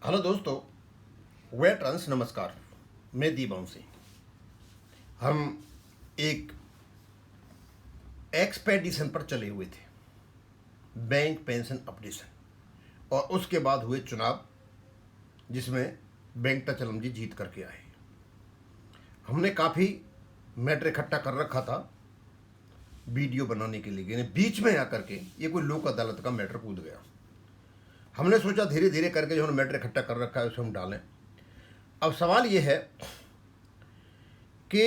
Hello दोस्तों, veterans नमस्कार। मैं दीपवंशी। हम एक एक्सपेडिशन पर चले हुए थे, बैंक पेंशन अपडेशन, और उसके बाद हुए चुनाव जिसमें वेंकटाचलम जी जीत करके आए। हमने काफ़ी मैटर इकट्ठा कर रखा था वीडियो बनाने के लिए, लेकिन बीच में आकर के ये कोई लोक अदालत का मैटर कूद गया। हमने सोचा धीरे धीरे करके जो हमने मैटर इकट्ठा कर रखा है उसे हम डालें। अब सवाल ये है कि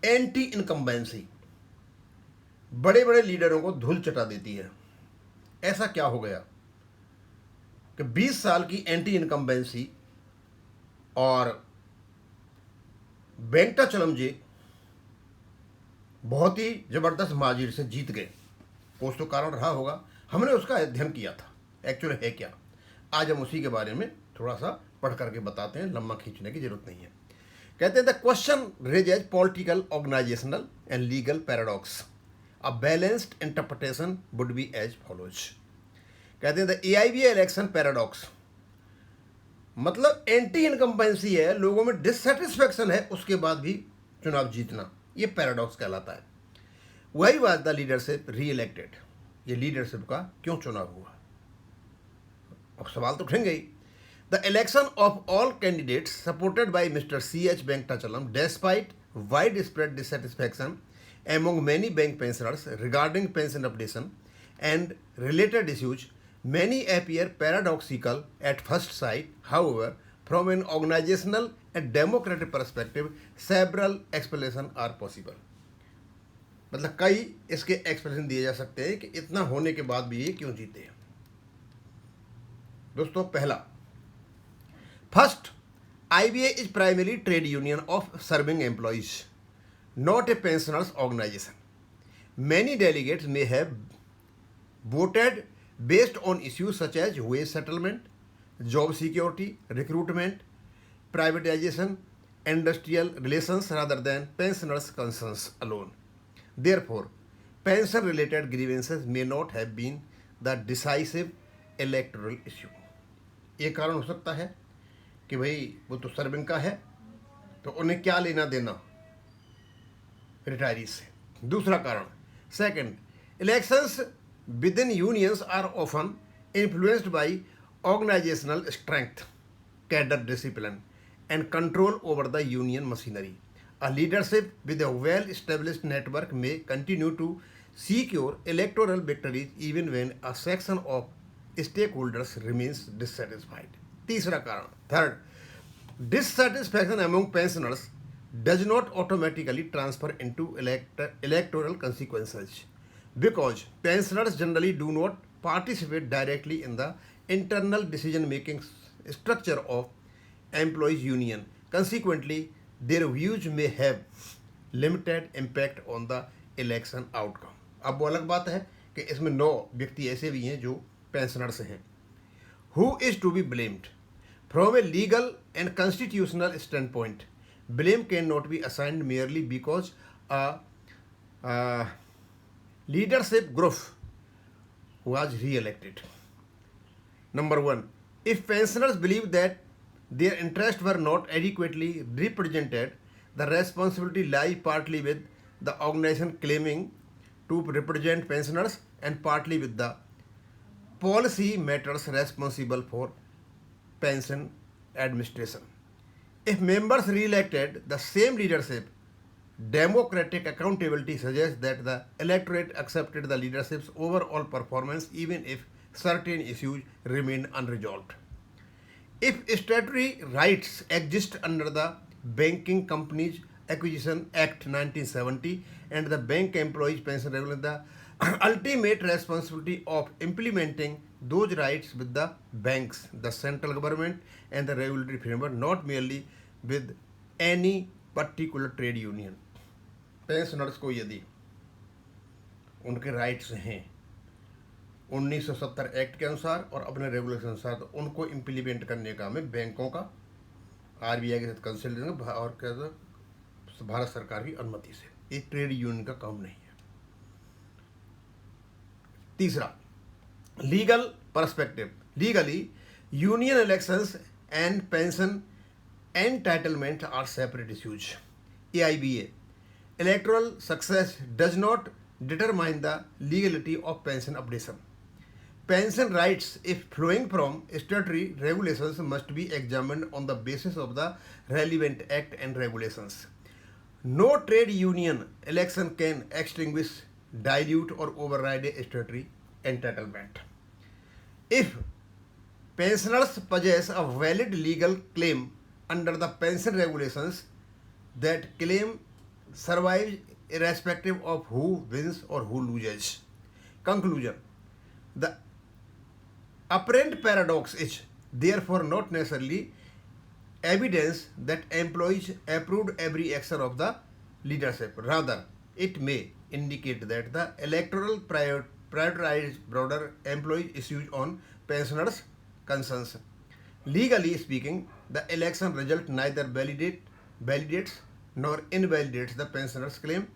एंटी इनकम्बेंसी बड़े बड़े लीडरों को धूल चटा देती है। ऐसा क्या हो गया कि 20 साल की एंटी इनकम्बेंसी और वेंकटाचलम जी बहुत ही जबरदस्त मार्जिन से जीत गए। कुछ तो कारण रहा होगा, हमने उसका अध्ययन किया था। एक्चुअली है क्या, आज हम उसी के बारे में थोड़ा सा पढ़ करके बताते हैं, लंबा खींचने की जरूरत नहीं है। कहते हैं the question raises political, organizational and legal paradox, a balanced interpretation would be as follows. कहते हैं द AIBA इलेक्शन पैराडॉक्स, मतलब एंटी इनकम्बेंसी है, लोगों में डिससेटिस्फेक्शन है, उसके बाद भी चुनाव जीतना, ये पैराडॉक्स कहलाता है। वही वाज द लीडरशिप री इलेक्टेड, ये लीडरशिप का क्यों चुनाव हुआ। अब सवाल तो उठेंगे ही। The election of all candidates supported by Mr. C.H. Venkatachalam, despite widespread dissatisfaction among many bank pensioners regarding pension updation and related issues, many appear paradoxical at first sight. However, from an organizational and democratic perspective, several explanations are possible. मतलब कई इसके explanation दिए जा सकते हैं कि इतना होने के बाद भी ये क्यों जीते हैं। दोस्तों, पहला, First, IBA is primarily trade union of serving employees, not a pensioners organization. Many delegates may have voted based on issues such as wage settlement, job security, recruitment, privatization, industrial relations rather than pensioners' concerns alone. Therefore, pension-related grievances may not have been the decisive electoral issue. एक कारण हो सकता है कि भाई वो तो serving का है, तो उन्हें क्या लेना देना रिटायरीज से। दूसरा कारण, second, elections within unions are often influenced by organisational strength, cadre discipline and control over the union machinery. A leadership with a well established network may continue to secure electoral victories even when a section of stakeholders remains dissatisfied. तीसरा कारण, third, dissatisfaction among pensioners does not automatically transfer into electoral consequences because pensioners generally do not participate directly in the internal decision making structure of employees union. Consequently, their views may have limited impact on the election outcome. अब वो अलग बात है कि इसमें 9 व्यक्ति ऐसे भी हैं जो पेंशनर्स हैं। Who is to be blamed? From a legal and constitutional standpoint, blame cannot be assigned merely because a leadership group was re-elected. Number 1, if pensioners believe that their interests were not adequately represented, the responsibility lies partly with the organization claiming to represent pensioners and partly with the policy matters responsible for pension administration. If members re-elected the same leadership, democratic accountability suggests that the electorate accepted the leadership's overall performance even if certain issues remain unresolved. If statutory rights exist under the Banking Companies Acquisition Act 1970 and the Bank Employees Pension Regulation, the ultimate responsibility of implementing those rights with the banks, the central government and the regulatory framework, not merely with any particular trade union. Pensioners को यदि उनके rights हैं 1970 act के अनुसार और अपने regulation अनुसार, तो उनको इम्प्लीमेंट करने का हमें बैंकों का, RBI के साथ कंसल्टेंट और भारत सरकार की अनुमति से, ये ट्रेड यूनियन का काम नहीं है। तीसरा, legal perspective, legally Union elections and pension entitlement are separate issues. AIBA. Electoral success does not determine the legality of pension updation. Pension rights, if flowing from statutory regulations, must be examined on the basis of the relevant act and regulations. No trade union election can extinguish, dilute, or override a statutory entitlement. If pensioners possess a valid legal claim under the pension regulations, that claim survives irrespective of who wins or who loses. Conclusion. The apparent paradox is therefore not necessarily evidence that employees approved every action of the leadership. Rather, it may indicate that the electoral prioritized broader employee issues on pensioners' concerns. Legally speaking, the election result neither validates nor invalidates the pensioners' claim.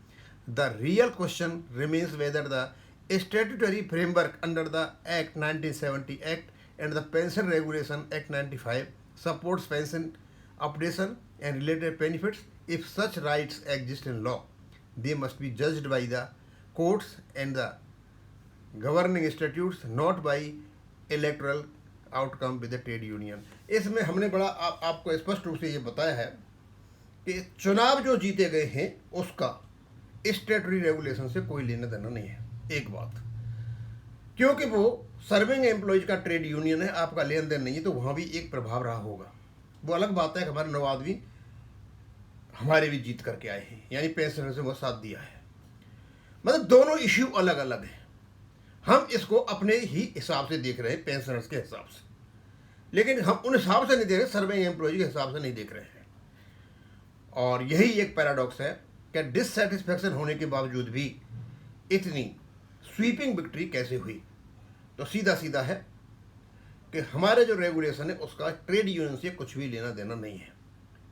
The real question remains whether the statutory framework under the Act 1970 Act and the Pension Regulation Act 95 supports pension updation and related benefits. If such rights exist in law, they must be judged by the courts and the governing statutes, not by electoral outcome with trade union. इसमें हमने बड़ा आपको स्पष्ट रूप से ये बताया है कि चुनाव जो जीते गए हैं उसका स्टेटरी रेगुलेशन से कोई लेना देना नहीं है. एक बात, क्योंकि वो सर्विंग एम्प्लॉयज का ट्रेड यूनियन है, आपका लेन देन नहीं है, तो वहाँ भी एक प्रभाव रहा होगा. वो अलग बात है कि हमारे 9 आदमी हमारे भी जीत करके आए हैं, यानी पेंशनर से वो साथ दिया है. मतलब दोनों इश्यू अलग अलग हैं. हम इसको अपने ही हिसाब से देख रहे हैं, पेंशनर्स के हिसाब से, लेकिन हम उन हिसाब से नहीं देख रहे, सर्विंग एम्प्लॉयज के हिसाब से नहीं देख रहे हैं. और यही एक पैराडॉक्स है कि डिससेटिस्फैक्शन होने के बावजूद भी इतनी स्वीपिंग विक्ट्री कैसे हुई. तो सीधा सीधा है कि हमारे जो रेगुलेशन है उसका ट्रेड यूनियन से कुछ भी लेना देना नहीं है.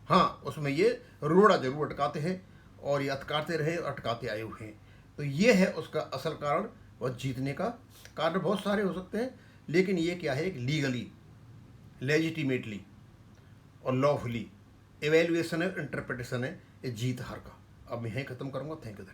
हाँ, उसमें ये रोड़ा जरूर अटकाते हैं और ये अटकाते रहे, अटकाते आए हुए हैं. तो ये है उसका असल कारण. और जीतने का कारण बहुत सारे हो सकते हैं, लेकिन ये क्या है, एक लीगली, लेजिटिमेटली और लॉफुली एवेल्युएशन है, इंटरप्रिटेशन है, ये जीत हार का. अब मैं यहीं ख़त्म करूँगा. Thank you.